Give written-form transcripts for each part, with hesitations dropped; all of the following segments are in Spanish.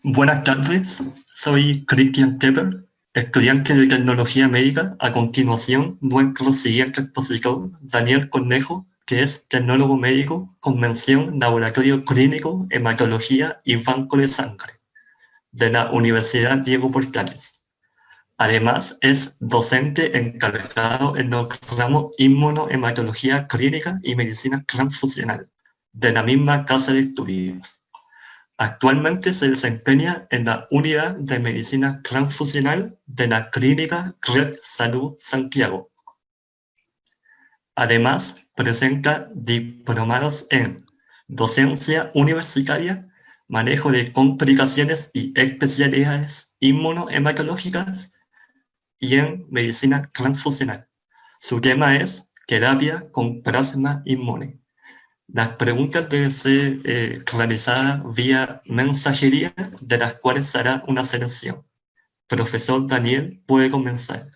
Buenas tardes, soy Christian Kepper, estudiante de Tecnología Médica. A continuación, nuestro siguiente expositor, Daniel Cornejo, que es tecnólogo médico con mención Laboratorio Clínico, Hematología y Banco de Sangre, de la Universidad Diego Portales. Además, es docente encargado en los ramos Inmunohematología Clínica y Medicina Transfusional, de la misma casa de estudios. Actualmente se desempeña en la Unidad de Medicina Transfusional de la Clínica Red Salud Santiago. Además, presenta diplomados en docencia universitaria, manejo de complicaciones y especialidades inmunohematológicas y en medicina transfusional. Su tema es terapia con plasma inmune. Las preguntas deben ser realizadas vía mensajería, de las cuales se hará una selección. Profesor Daniel puede comenzar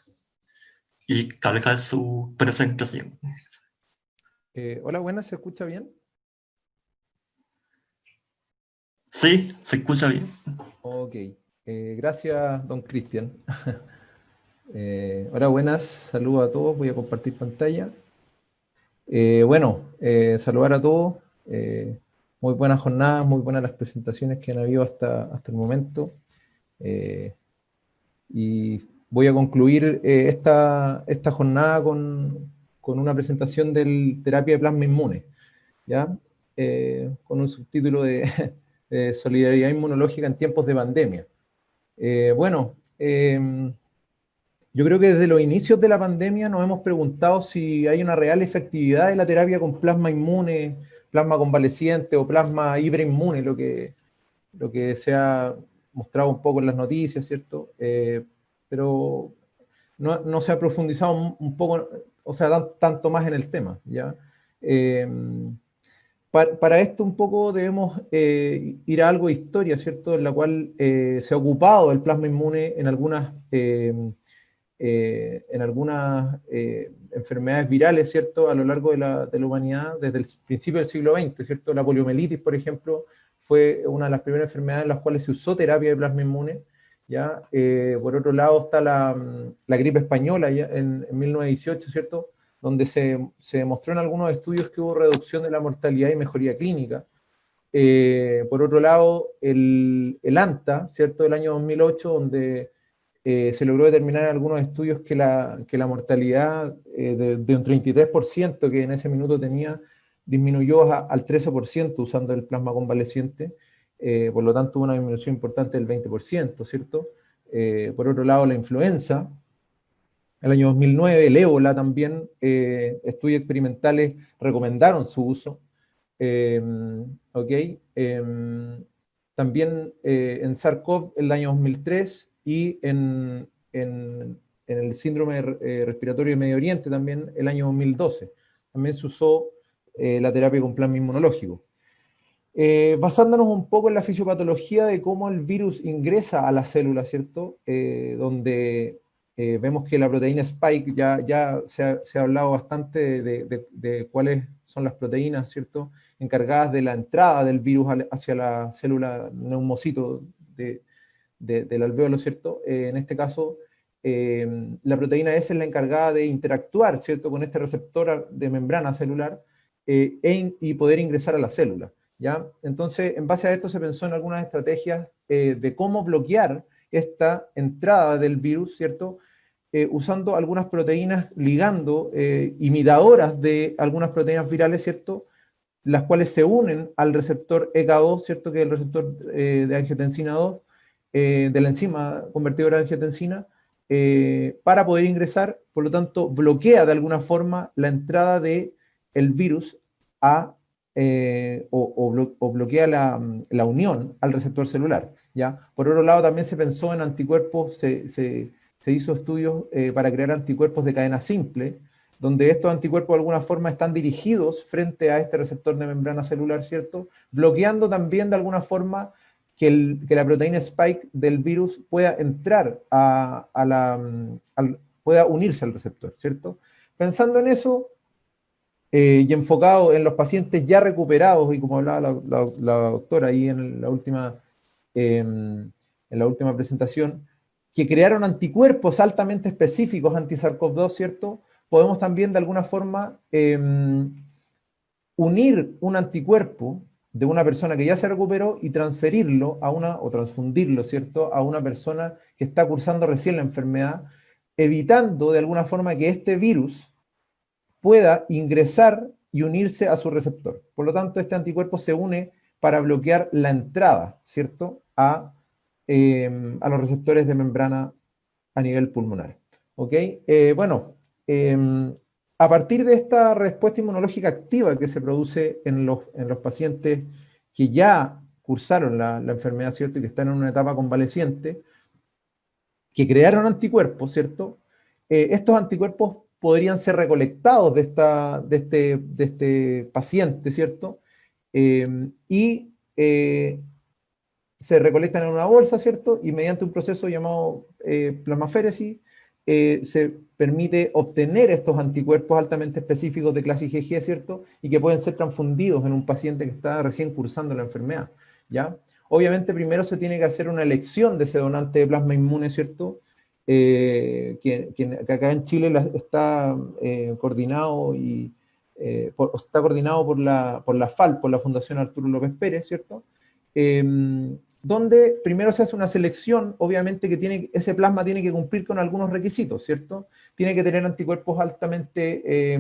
y cargar su presentación. Hola, buenas, ¿se escucha bien? Sí, se escucha bien. Ok, gracias, don Cristian. Hola, buenas, saludos a todos, voy a compartir pantalla. Saludar a todos. Muy buenas jornadas, muy buenas las presentaciones que han habido hasta el momento. Y voy a concluir esta jornada con una presentación del terapia de plasma inmune, ¿ya? Con un subtítulo de solidaridad inmunológica en tiempos de pandemia. Yo creo que desde los inicios de la pandemia nos hemos preguntado si hay una real efectividad de la terapia con plasma inmune, plasma convaleciente o plasma hibrinmune, lo que se ha mostrado un poco en las noticias, ¿cierto? Pero no se ha profundizado un poco, o sea, tanto más en el tema, ¿ya? Eh, para esto un poco debemos ir a algo de historia, ¿cierto? En la cual se ha ocupado el plasma inmune en algunas enfermedades virales, ¿cierto? A lo largo de la humanidad, desde el principio del siglo XX, ¿cierto? La poliomielitis, por ejemplo, fue una de las primeras enfermedades en las cuales se usó terapia de plasma inmune, ¿ya? Por otro lado está la gripe española ya en 1918, ¿cierto? Donde se demostró en algunos estudios que hubo reducción de la mortalidad y mejoría clínica. Por otro lado, el ANTA, ¿cierto? Del año 2008, donde se logró determinar en algunos estudios que la mortalidad de un 33% que en ese minuto tenía, disminuyó al 13% usando el plasma convaleciente. Por lo tanto, hubo una disminución importante del 20%, ¿cierto? Por otro lado, la influenza, el año 2009, el ébola también, estudios experimentales recomendaron su uso. Ok. También en SARS-CoV el año 2003 y en el síndrome respiratorio de Medio Oriente también el año 2012. También se usó la terapia con plasma inmunológico. Basándonos un poco en la fisiopatología de cómo el virus ingresa a la célula, ¿cierto? Donde vemos que la proteína Spike, ya se ha hablado bastante de cuáles son las proteínas, ¿cierto? Encargadas de la entrada del virus hacia la célula neumocito del alvéolo, ¿cierto? En este caso, la proteína S es la encargada de interactuar, ¿cierto? Con este receptor de membrana celular y poder ingresar a la célula. ¿Ya? Entonces, en base a esto se pensó en algunas estrategias de cómo bloquear esta entrada del virus, ¿cierto? Usando algunas proteínas, ligando imitadoras de algunas proteínas virales, ¿cierto? Las cuales se unen al receptor ECA2, ¿cierto? Que es el receptor de angiotensina 2, de la enzima convertidora de angiotensina, para poder ingresar, por lo tanto, bloquea de alguna forma la entrada del virus o bloquea la unión al receptor celular, ¿ya? Por otro lado, también se pensó en anticuerpos, se hizo estudios para crear anticuerpos de cadena simple, donde estos anticuerpos de alguna forma están dirigidos frente a este receptor de membrana celular, ¿cierto? Bloqueando también de alguna forma que la proteína spike del virus pueda entrar pueda unirse al receptor, ¿cierto? Pensando en eso, y enfocado en los pacientes ya recuperados, y como hablaba la doctora ahí en la última en la última presentación, que crearon anticuerpos altamente específicos anti-SARS-CoV-2, ¿cierto? Podemos también de alguna forma unir un anticuerpo de una persona que ya se recuperó y transferirlo a o transfundirlo, ¿cierto?, a una persona que está cursando recién la enfermedad, evitando de alguna forma que este virus pueda ingresar y unirse a su receptor. Por lo tanto, este anticuerpo se une para bloquear la entrada, ¿cierto?, a los receptores de membrana a nivel pulmonar. ¿Ok? Bueno, a partir de esta respuesta inmunológica activa que se produce en los pacientes que ya cursaron la enfermedad, ¿cierto?, y que están en una etapa convaleciente, que crearon anticuerpos, ¿cierto? Estos anticuerpos podrían ser recolectados de este paciente, ¿cierto? Y se recolectan en una bolsa, ¿cierto? Y mediante un proceso llamado plasmaféresis, se permite obtener estos anticuerpos altamente específicos de clase IgG, ¿cierto? Y que pueden ser transfundidos en un paciente que está recién cursando la enfermedad, ¿ya? Obviamente primero se tiene que hacer una elección de ese donante de plasma inmune, ¿cierto? Que acá en Chile está coordinado está coordinado por la FAL, por la Fundación Arturo López Pérez, ¿cierto? Donde primero se hace una selección, obviamente que ese plasma tiene que cumplir con algunos requisitos, ¿cierto? Tiene que tener anticuerpos altamente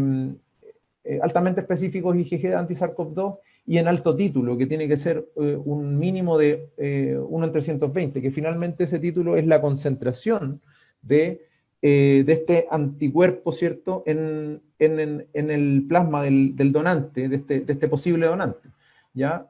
específicos IgG anti-SARS-CoV-2 y en alto título, que tiene que ser un mínimo de 1 en 320, que finalmente ese título es la concentración de este anticuerpo, ¿cierto?, en el plasma del donante, de este posible donante. ¿Ya?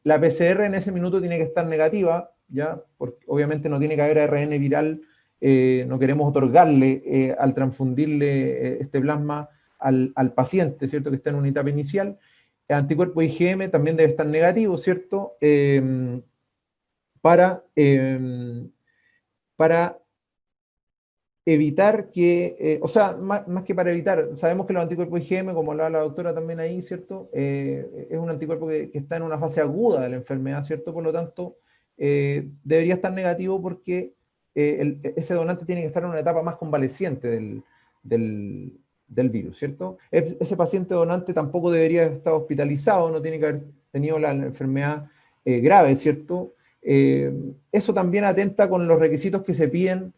La PCR en ese minuto tiene que estar negativa, ¿ya? Porque obviamente no tiene que haber ARN viral, no queremos otorgarle al transfundirle este plasma al paciente, ¿cierto?, que está en una etapa inicial. El anticuerpo IgM también debe estar negativo, ¿cierto? Para evitar o sea, más que para evitar, sabemos que los anticuerpos IgM, como hablaba la doctora también ahí, ¿cierto? Es un anticuerpo que está en una fase aguda de la enfermedad, ¿cierto? Por lo tanto, debería estar negativo porque ese donante tiene que estar en una etapa más convaleciente del virus, ¿cierto? Ese paciente donante tampoco debería estar hospitalizado, no tiene que haber tenido la enfermedad grave, ¿cierto? Eso también atenta con los requisitos que se piden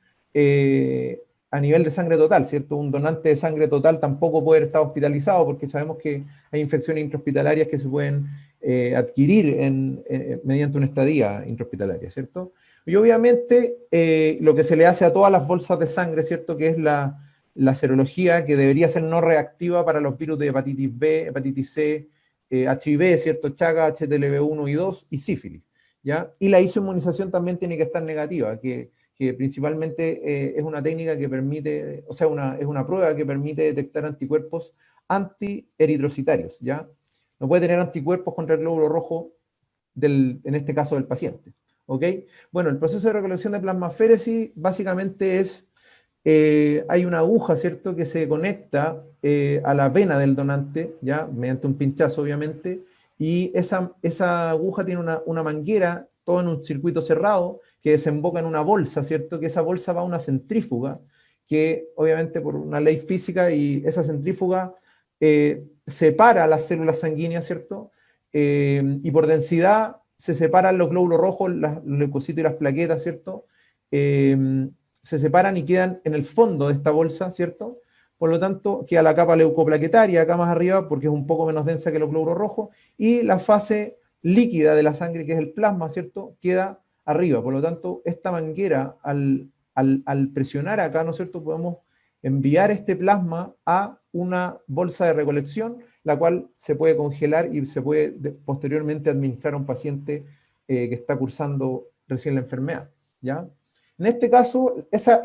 a nivel de sangre total, ¿cierto? Un donante de sangre total tampoco puede estar hospitalizado porque sabemos que hay infecciones intrahospitalarias que se pueden adquirir mediante una estadía intrahospitalaria, ¿cierto? Y obviamente lo que se le hace a todas las bolsas de sangre, ¿cierto?, que es la serología, que debería ser no reactiva para los virus de hepatitis B, hepatitis C, HIV, ¿cierto?, Chaga, HTLV1 y 2 y sífilis, ¿ya? Y la isoinmunización también tiene que estar negativa, que principalmente es una técnica que permite, o sea, es una prueba que permite detectar anticuerpos antieritrocitarios, ¿ya? No puede tener anticuerpos contra el glóbulo rojo, en este caso del paciente, ¿ok? Bueno, el proceso de recolección de plasmaféresis básicamente hay una aguja, ¿cierto?, que se conecta a la vena del donante, ¿ya?, mediante un pinchazo, obviamente, y esa aguja tiene una manguera, todo en un circuito cerrado, que desemboca en una bolsa, ¿cierto?, que esa bolsa va a una centrífuga, que obviamente por una ley física, y esa centrífuga separa las células sanguíneas, ¿cierto?, y por densidad se separan los glóbulos rojos, los leucocitos y las plaquetas, ¿cierto?, se separan y quedan en el fondo de esta bolsa, ¿cierto? Por lo tanto, queda la capa leucoplaquetaria acá más arriba, porque es un poco menos densa que los glóbulos rojos, y la fase líquida de la sangre, que es el plasma, ¿cierto?, queda arriba. Por lo tanto, esta manguera, al presionar acá, ¿no es cierto?, podemos enviar este plasma a una bolsa de recolección, la cual se puede congelar y se puede posteriormente administrar a un paciente que está cursando recién la enfermedad, ¿ya? En este caso, esa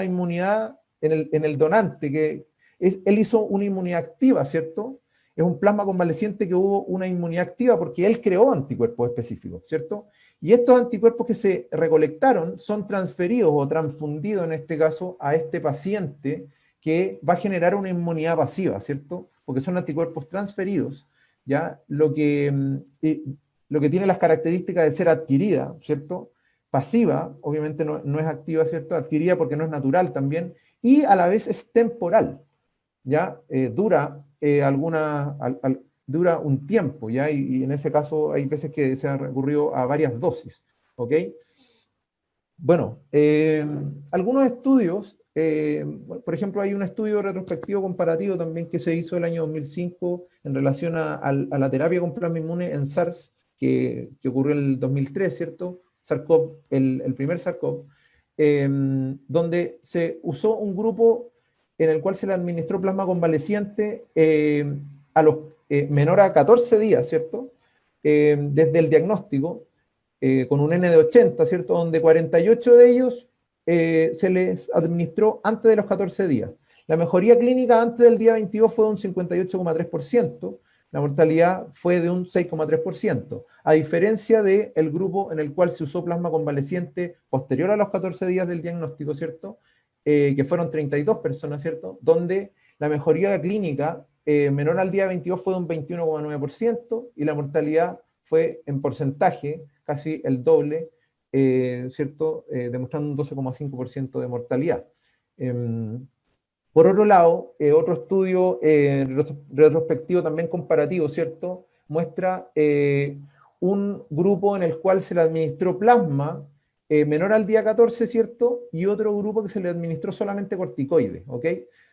inmunidad en el donante, él hizo una inmunidad activa, ¿cierto? Es un plasma convaleciente que hubo una inmunidad activa porque él creó anticuerpos específicos, ¿cierto? Y estos anticuerpos que se recolectaron son transferidos o transfundidos, en este caso, a este paciente, que va a generar una inmunidad pasiva, ¿cierto? Porque son anticuerpos transferidos, ¿ya? Lo que lo que tiene las características de ser adquirida, ¿cierto? Pasiva, obviamente no es activa, ¿cierto? Adquirida porque no es natural también, y a la vez es temporal, ¿ya? Dura un tiempo, ¿ya? Y en ese caso hay veces que se ha recurrido a varias dosis, ¿ok? Bueno, algunos estudios, por ejemplo, hay un estudio retrospectivo comparativo también que se hizo el año 2005 en relación a la terapia con plasma inmune en SARS, que ocurrió en el 2003, ¿cierto? SARS-CoV, el primer SARS-CoV, donde se usó un grupo en el cual se le administró plasma convaleciente a los menor a 14 días, ¿cierto? Desde el diagnóstico, con un N de 80, ¿cierto? Donde 48 de ellos se les administró antes de los 14 días. La mejoría clínica antes del día 22 fue de un 58,3%, la mortalidad fue de un 6,3%, a diferencia del grupo en el cual se usó plasma convaleciente posterior a los 14 días del diagnóstico, ¿cierto? Que fueron 32 personas, ¿cierto? Donde la mejoría clínica menor al día 22 fue de un 21,9% y la mortalidad fue en porcentaje casi el doble, ¿cierto? Demostrando un 12,5% de mortalidad. Por otro lado, otro estudio retrospectivo también comparativo, ¿cierto? Muestra un grupo en el cual se le administró plasma menor al día 14, ¿cierto? Y otro grupo que se le administró solamente corticoides, ¿ok?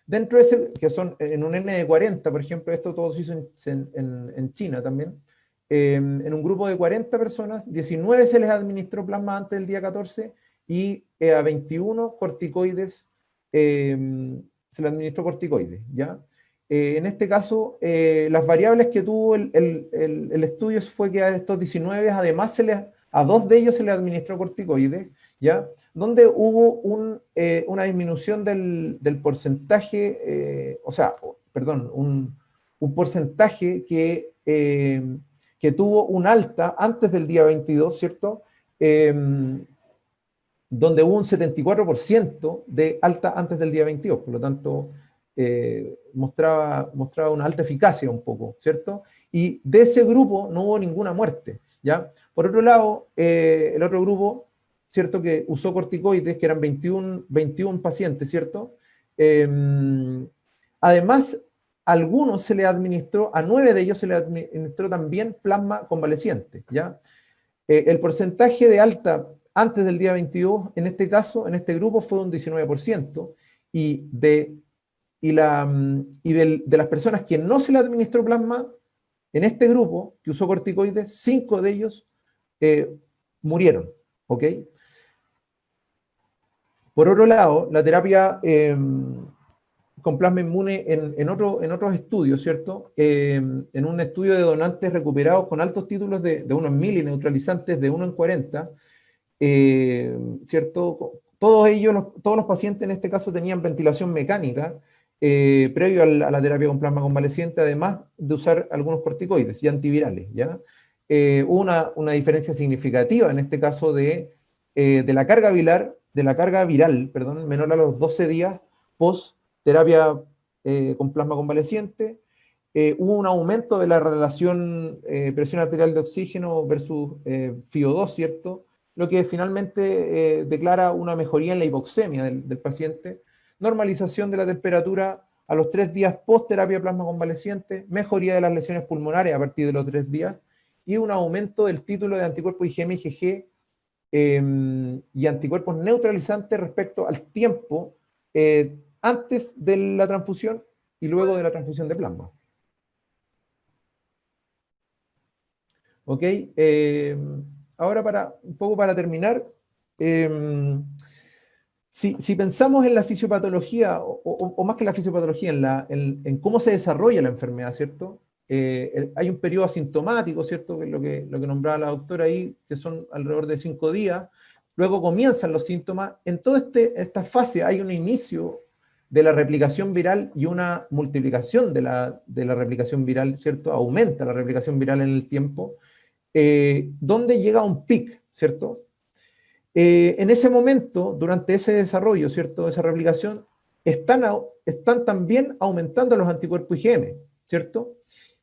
Dentro de ese, que son en un N de 40, por ejemplo, esto todo se hizo en China también, en un grupo de 40 personas, 19 se les administró plasma antes del día 14 y a 21 corticoides, se les administró corticoides, ¿ya? En este caso, las variables que tuvo el estudio fue que a estos 19, además a 2 de ellos se les administró corticoides, ¿ya? Donde hubo una disminución del porcentaje, un porcentaje que tuvo un alta antes del día 22, ¿cierto? Donde hubo un 74% de alta antes del día 22, por lo tanto, mostraba una alta eficacia un poco, ¿cierto? Y de ese grupo no hubo ninguna muerte, ¿ya? Por otro lado, el otro grupo, ¿cierto? Que usó corticoides, que eran 21 pacientes, ¿cierto? Además, a 9 de ellos se le administró también plasma convaleciente, ¿ya? El porcentaje de alta antes del día 22, en este caso, en este grupo, fue un 19%, y de las personas que no se le administró plasma, en este grupo, que usó corticoides, 5 de ellos murieron, ¿ok? Por otro lado, la terapia con plasma inmune en otros estudios, ¿cierto? En un estudio de donantes recuperados con altos títulos de 1 en 1000 y neutralizantes de 1 en 40, ¿cierto? Todos los pacientes en este caso tenían ventilación mecánica previo a la terapia con plasma convaleciente, además de usar algunos corticoides y antivirales, ¿ya? Hubo una diferencia significativa en este caso de la carga viral, perdón, menor a los 12 días post terapia con plasma convaleciente. Hubo un aumento de la relación presión arterial de oxígeno versus FiO2, ¿cierto? Lo que finalmente declara una mejoría en la hipoxemia del paciente, normalización de la temperatura a los 3 días post terapia plasma convaleciente, mejoría de las lesiones pulmonares a partir de los 3 días, y un aumento del título de anticuerpos IgM, IgG y anticuerpos neutralizantes respecto al tiempo antes de la transfusión y luego de la transfusión de plasma. ¿Ok? Ahora, un poco para terminar, si pensamos en la fisiopatología, o más que la fisiopatología, en cómo se desarrolla la enfermedad, ¿cierto? Hay un periodo asintomático, ¿cierto? Que es lo que nombraba la doctora ahí, que son alrededor de 5 días. Luego comienzan los síntomas. En toda esta fase hay un inicio de la replicación viral y una multiplicación de la replicación viral, ¿cierto? Aumenta la replicación viral en el tiempo, donde llega a un pic, ¿cierto? En ese momento, durante ese desarrollo, ¿cierto? Esa replicación, están también aumentando los anticuerpos IgM, ¿cierto?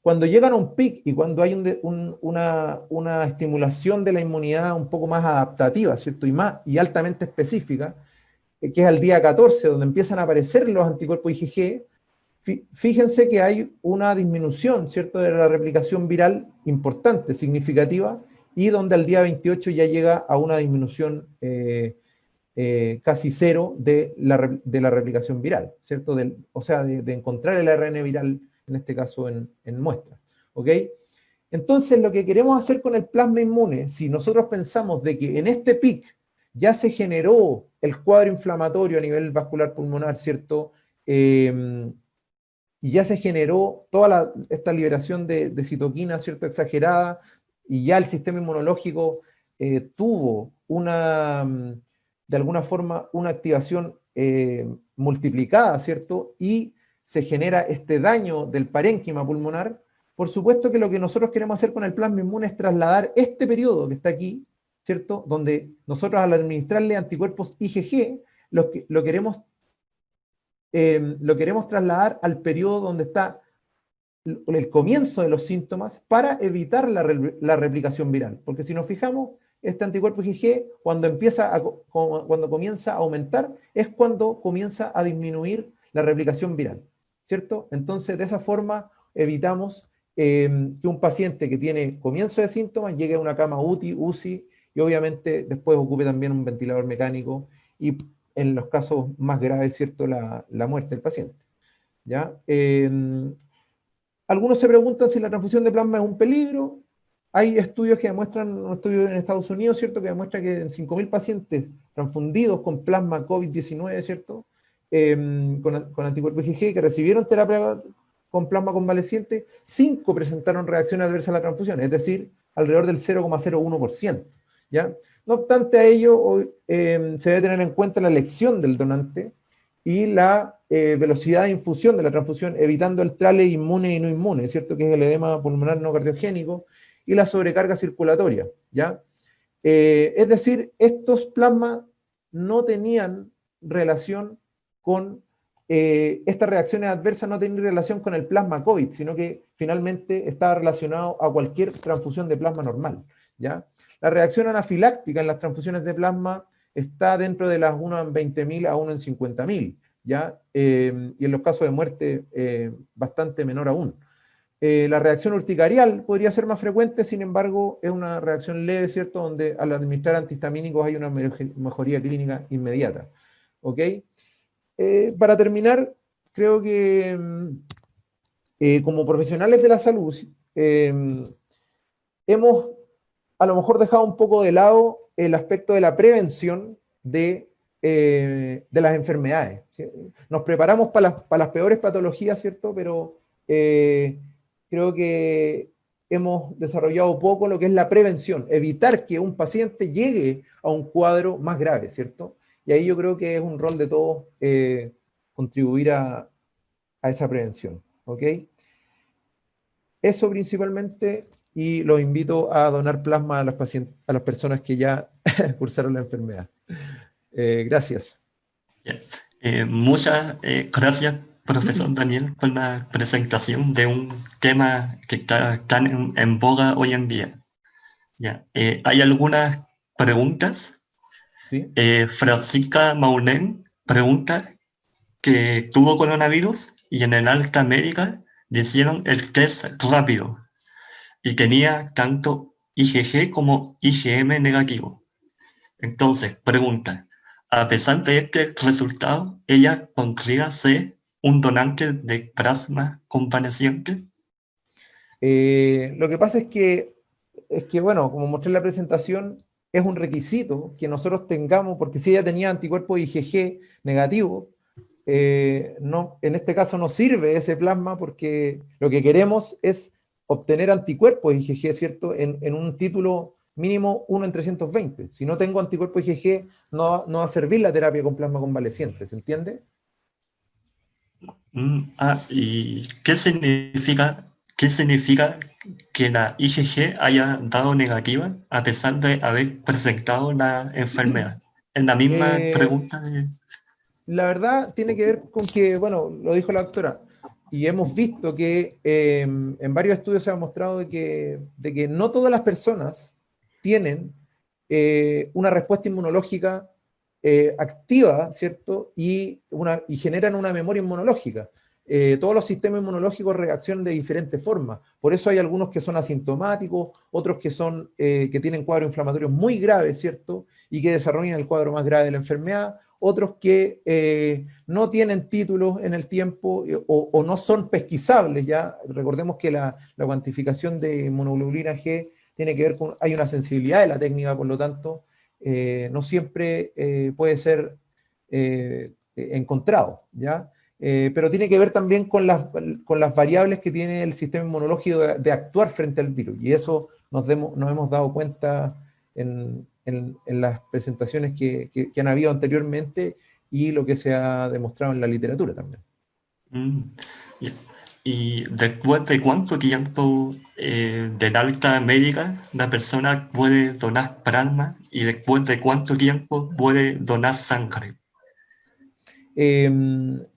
cuando llegan a un pic y cuando hay una estimulación de la inmunidad un poco más adaptativa, ¿cierto? Y altamente específica, que es al día 14, donde empiezan a aparecer los anticuerpos IgG, fíjense que hay una disminución, ¿cierto?, de la replicación viral importante, significativa, y donde al día 28 ya llega a una disminución casi cero de la replicación viral, ¿cierto? O sea, de encontrar el ARN viral, en este caso en muestras, ¿ok? Entonces, lo que queremos hacer con el plasma inmune, si nosotros pensamos de que en este pic ya se generó el cuadro inflamatorio a nivel vascular pulmonar, ¿cierto?, y ya se generó toda esta liberación de citoquina, ¿cierto?, exagerada, y ya el sistema inmunológico tuvo de alguna forma, una activación multiplicada, ¿cierto?, y se genera este daño del parénquima pulmonar. Por supuesto que lo que nosotros queremos hacer con el plasma inmune es trasladar este periodo que está aquí, ¿cierto?, donde nosotros al administrarle anticuerpos IgG, lo queremos trasladar al periodo donde está el comienzo de los síntomas para evitar la replicación viral. Porque si nos fijamos, este anticuerpo IgG, cuando comienza a aumentar, es cuando comienza a disminuir la replicación viral, ¿cierto? Entonces, de esa forma, evitamos que un paciente que tiene comienzo de síntomas llegue a una cama UCI, y obviamente después ocupe también un ventilador mecánico, y en los casos más graves, ¿cierto?, la muerte del paciente, ¿ya? Algunos se preguntan si la transfusión de plasma es un peligro. Hay estudios que demuestran, un estudio en Estados Unidos, ¿cierto?, que demuestra que en 5.000 pacientes transfundidos con plasma COVID-19, ¿cierto?, con anticuerpos IgG que recibieron terapia con plasma convaleciente, 5 presentaron reacciones adversas a la transfusión, es decir, alrededor del 0,01%, ¿ya? No obstante a ello, se debe tener en cuenta la elección del donante y la velocidad de infusión de la transfusión, evitando el trale inmune y no inmune, ¿cierto?, que es el edema pulmonar no cardiogénico, y la sobrecarga circulatoria, ¿ya? Es decir, estos plasmas no tenían relación con, estas reacciones adversas no tenían relación con el plasma COVID, sino que finalmente estaba relacionado a cualquier transfusión de plasma normal, ¿ya? La reacción anafiláctica en las transfusiones de plasma está dentro de las 1 en 20.000 a 1 en 50.000, ¿ya? Y en los casos de muerte, bastante menor aún. La reacción urticarial podría ser más frecuente, sin embargo, es una reacción leve, ¿cierto?, donde al administrar antihistamínicos hay una mejoría clínica inmediata, ¿ok? Para terminar, creo que como profesionales de la salud, hemos a lo mejor dejado un poco de lado el aspecto de la prevención de las enfermedades, ¿sí? Nos preparamos para las peores patologías, ¿cierto?, pero creo que hemos desarrollado poco lo que es la prevención, evitar que un paciente llegue a un cuadro más grave, ¿cierto? Y ahí yo creo que es un rol de todos contribuir a esa prevención, ¿ok? Eso principalmente, y los invito a donar plasma a las personas que ya cursaron la enfermedad. Gracias. Muchas gracias, profesor Daniel, por la presentación de un tema que está tan en boga hoy en día. ¿Hay algunas preguntas? ¿Sí? Francisca Maulén pregunta que tuvo coronavirus y en el alta médica le hicieron el test rápido y tenía tanto IgG como IgM negativo. Entonces, pregunta, a pesar de este resultado, ¿ella podría ser un donante de plasma convaleciente? Lo que pasa es que, bueno, como mostré en la presentación, es un requisito que nosotros tengamos, porque si ella tenía anticuerpos IgG negativos, no, en este caso no sirve ese plasma porque lo que queremos es obtener anticuerpos IgG, ¿cierto?, en un título mínimo 1 en 320. Si no tengo anticuerpos IgG, no va a servir la terapia con plasma convaleciente, ¿se entiende? ¿Y qué significa que la IgG haya dado negativa a pesar de haber presentado la enfermedad? En la misma Eh, pregunta de... la verdad tiene que ver con que, bueno, lo dijo la doctora, y hemos visto que en varios estudios se ha mostrado de que no todas las personas tienen una respuesta inmunológica activa, ¿cierto? Y generan una memoria inmunológica. Todos los sistemas inmunológicos reaccionan de diferentes formas. Por eso hay algunos que son asintomáticos, otros que tienen cuadros inflamatorios muy graves, ¿cierto? Y que desarrollan el cuadro más grave de la enfermedad. Otros que no tienen títulos en el tiempo o no son pesquisables, ¿ya? Recordemos que la cuantificación de inmunoglobulina G tiene que ver con, hay una sensibilidad de la técnica, por lo tanto, no siempre puede ser encontrado, ¿ya? Pero tiene que ver también con las variables que tiene el sistema inmunológico de actuar frente al virus, y eso nos hemos dado cuenta en las presentaciones que han habido anteriormente y lo que se ha demostrado en la literatura también. Ya. ¿Y después de cuánto tiempo del alta médica la persona puede donar plasma y después de cuánto tiempo puede donar sangre?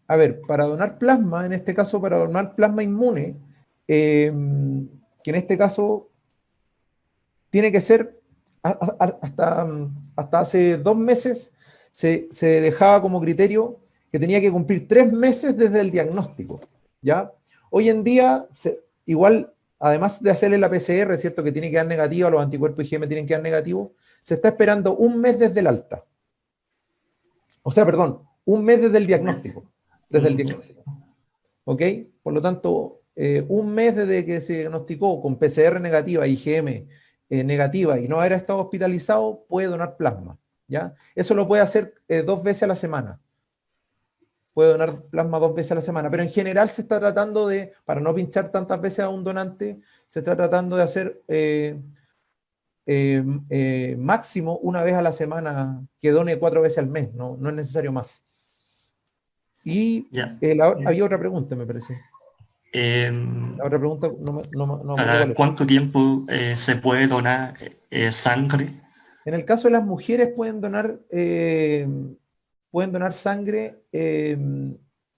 A ver, para donar plasma, en este caso para donar plasma inmune, que en este caso tiene que ser hasta hace 2 meses se dejaba como criterio que tenía que cumplir 3 meses desde el diagnóstico, ¿ya? Hoy en día, igual, además de hacerle la PCR, ¿cierto? Que tiene que dar negativa, los anticuerpos IgM tienen que dar negativo, se está esperando 1 mes desde el alta. O sea, perdón, 1 mes desde el diagnóstico. Desde el diagnóstico. ¿Ok? Por lo tanto, 1 mes desde que se diagnosticó con PCR negativa, IgM negativa y no haber estado hospitalizado, puede donar plasma, ¿ya? Eso lo puede hacer 2 veces a la semana. Puede donar plasma 2 veces a la semana, pero en general se está tratando de, para no pinchar tantas veces a un donante, se está tratando de hacer máximo 1 vez a la semana, que done 4 veces al mes, no es necesario más. Y había otra pregunta, me parece. La otra pregunta no me ¿Cada cuánto tiempo se puede donar sangre? En el caso de las mujeres pueden donar sangre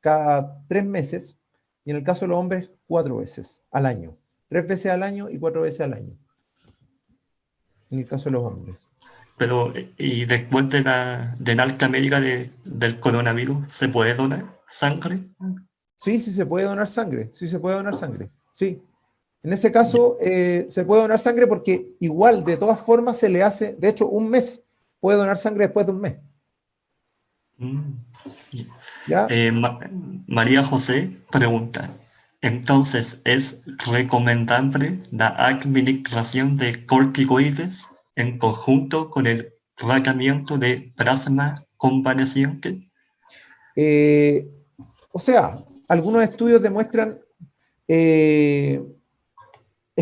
cada 3 meses, y en el caso de los hombres 4 veces al año. 3 veces al año y 4 veces al año. En el caso de los hombres. Pero, ¿y después de la alta médica del coronavirus, se puede donar sangre? Sí, sí se puede donar sangre. Sí se puede donar sangre. Sí. En ese caso, se puede donar sangre porque igual, de todas formas, se le hace, de hecho, 1 mes. Puede donar sangre después de 1 mes. ¿Ya? María José pregunta, entonces, ¿es recomendable la administración de corticoides en conjunto con el tratamiento de plasma convaleciente? O sea, algunos estudios demuestran es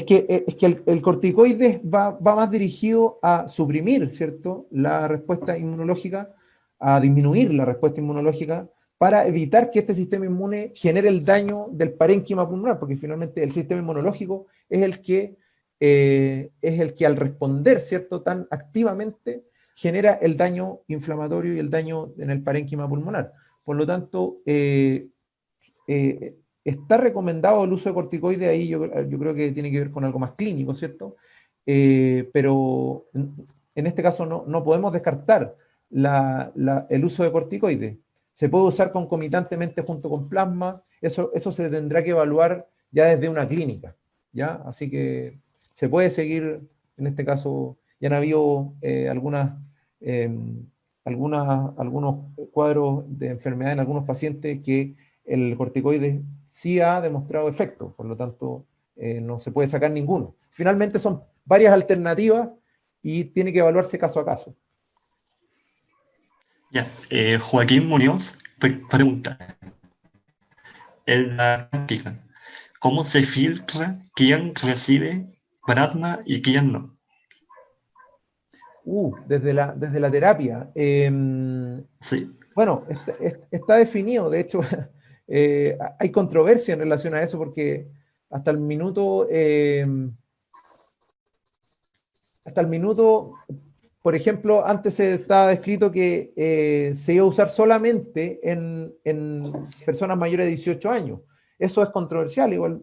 que el corticoide va más dirigido a suprimir, ¿cierto?, la respuesta inmunológica, a disminuir la respuesta inmunológica para evitar que este sistema inmune genere el daño del parénquima pulmonar, porque finalmente el sistema inmunológico es el que al responder, ¿cierto?, tan activamente genera el daño inflamatorio y el daño en el parénquima pulmonar. Por lo tanto, está recomendado el uso de corticoides, ahí yo creo que tiene que ver con algo más clínico, ¿cierto? Pero en este caso no podemos descartar el uso de corticoides. Se puede usar concomitantemente junto con plasma, eso se tendrá que evaluar ya desde una clínica, ¿ya? Así que se puede seguir, en este caso, ya han habido algunos cuadros de enfermedad en algunos pacientes que el corticoide sí ha demostrado efecto, por lo tanto no se puede sacar ninguno. Finalmente son varias alternativas y tiene que evaluarse caso a caso. Ya, Joaquín Muñoz pregunta, en la práctica, ¿cómo se filtra quién recibe plasma y quién no? Desde la terapia. Sí. Bueno, está definido, de hecho, hay controversia en relación a eso porque hasta el minuto, por ejemplo, antes se estaba descrito que se iba a usar solamente en personas mayores de 18 años. eso es controversial. Igual,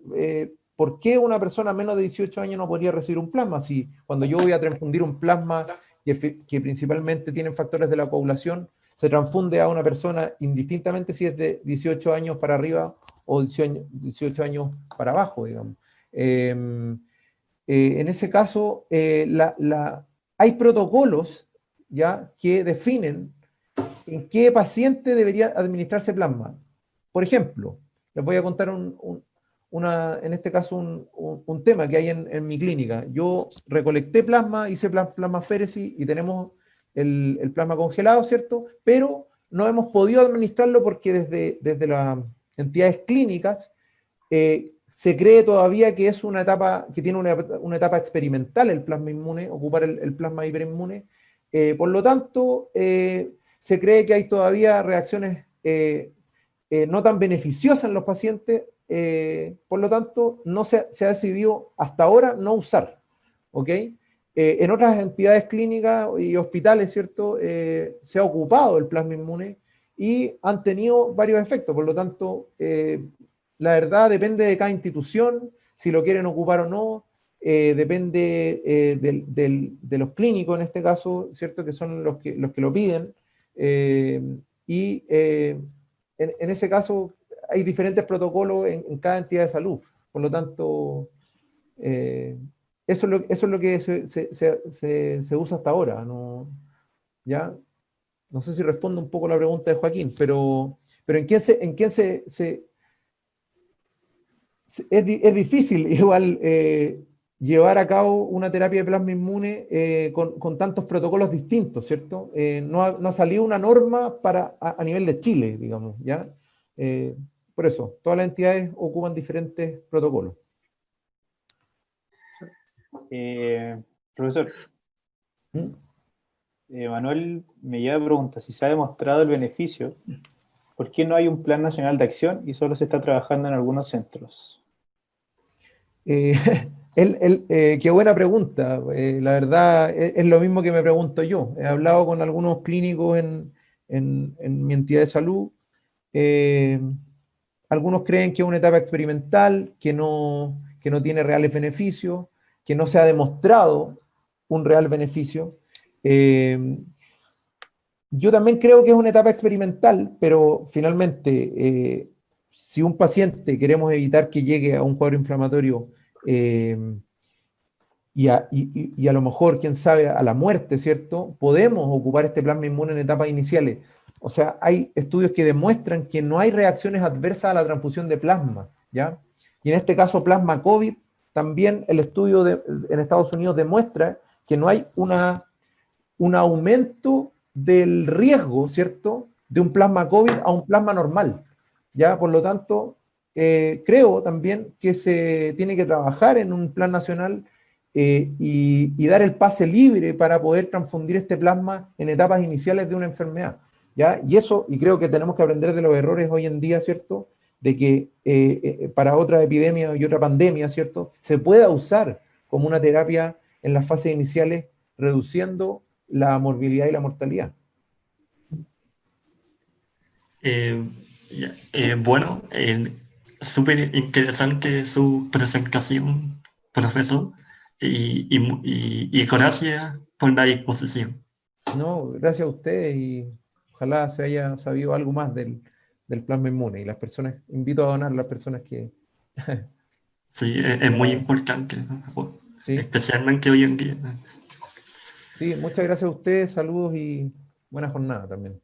¿por qué una persona menos de 18 años no podría recibir un plasma? Si cuando yo voy a transfundir un plasma que principalmente tienen factores de la coagulación, se transfunde a una persona indistintamente si es de 18 años para arriba o 18 años para abajo, digamos. En ese caso, hay protocolos ya que definen en qué paciente debería administrarse plasma. Por ejemplo, les voy a contar en este caso un tema que hay en mi clínica. Yo recolecté plasma, hice plasmaféresis y tenemos el plasma congelado, ¿cierto? Pero no hemos podido administrarlo porque desde las entidades clínicas se cree todavía que es una etapa, que tiene una etapa experimental el plasma inmune, ocupar el plasma hiperinmune. Por lo tanto, se cree que hay todavía reacciones no tan beneficiosas en los pacientes, por lo tanto, no se ha decidido hasta ahora no usar, ¿ok? En otras entidades clínicas y hospitales, ¿cierto? Se ha ocupado el plasma inmune y han tenido varios efectos, por lo tanto, la verdad depende de cada institución, si lo quieren ocupar o no, depende de los clínicos en este caso, ¿cierto? Que son los que lo piden, y en ese caso hay diferentes protocolos en cada entidad de salud, por lo tanto, eso es lo que se usa hasta ahora, ¿no? ¿Ya? No sé si respondo un poco la pregunta de Joaquín, pero ¿en quién es difícil igual llevar a cabo una terapia de plasma inmune con tantos protocolos distintos, ¿cierto? No ha salido una norma a nivel de Chile, digamos, ¿ya? Por eso, todas las entidades ocupan diferentes protocolos. Profesor, Manuel me lleva a preguntar si se ha demostrado el beneficio. ¿Por qué no hay un plan nacional de acción y solo se está trabajando en algunos centros? Qué buena pregunta. La verdad es lo mismo que me pregunto yo. He hablado con algunos clínicos en mi entidad de salud. Algunos creen que es una etapa experimental, que no tiene reales beneficios, que no se ha demostrado un real beneficio. Yo también creo que es una etapa experimental, pero finalmente, si un paciente queremos evitar que llegue a un cuadro inflamatorio y a lo mejor, quién sabe, a la muerte, ¿cierto? Podemos ocupar este plasma inmune en etapas iniciales. O sea, hay estudios que demuestran que no hay reacciones adversas a la transfusión de plasma, ¿ya? Y en este caso, plasma COVID, también el estudio en Estados Unidos demuestra que no hay un aumento del riesgo, ¿cierto?, de un plasma COVID a un plasma normal, ¿ya? Por lo tanto, creo también que se tiene que trabajar en un plan nacional y dar el pase libre para poder transfundir este plasma en etapas iniciales de una enfermedad, ¿ya? Y creo que tenemos que aprender de los errores hoy en día, ¿cierto?, de que para otra epidemia y otra pandemia, ¿cierto?, se pueda usar como una terapia en las fases iniciales, reduciendo la morbilidad y la mortalidad. Bueno, súper interesante su presentación, profesor, y gracias por la disposición. No, gracias a usted y ojalá se haya sabido algo más del plasma inmune y las personas, invito a donar a las personas que... Sí, es muy importante, ¿no? Sí. Especialmente hoy en día. Sí, muchas gracias a ustedes, saludos y buena jornada también.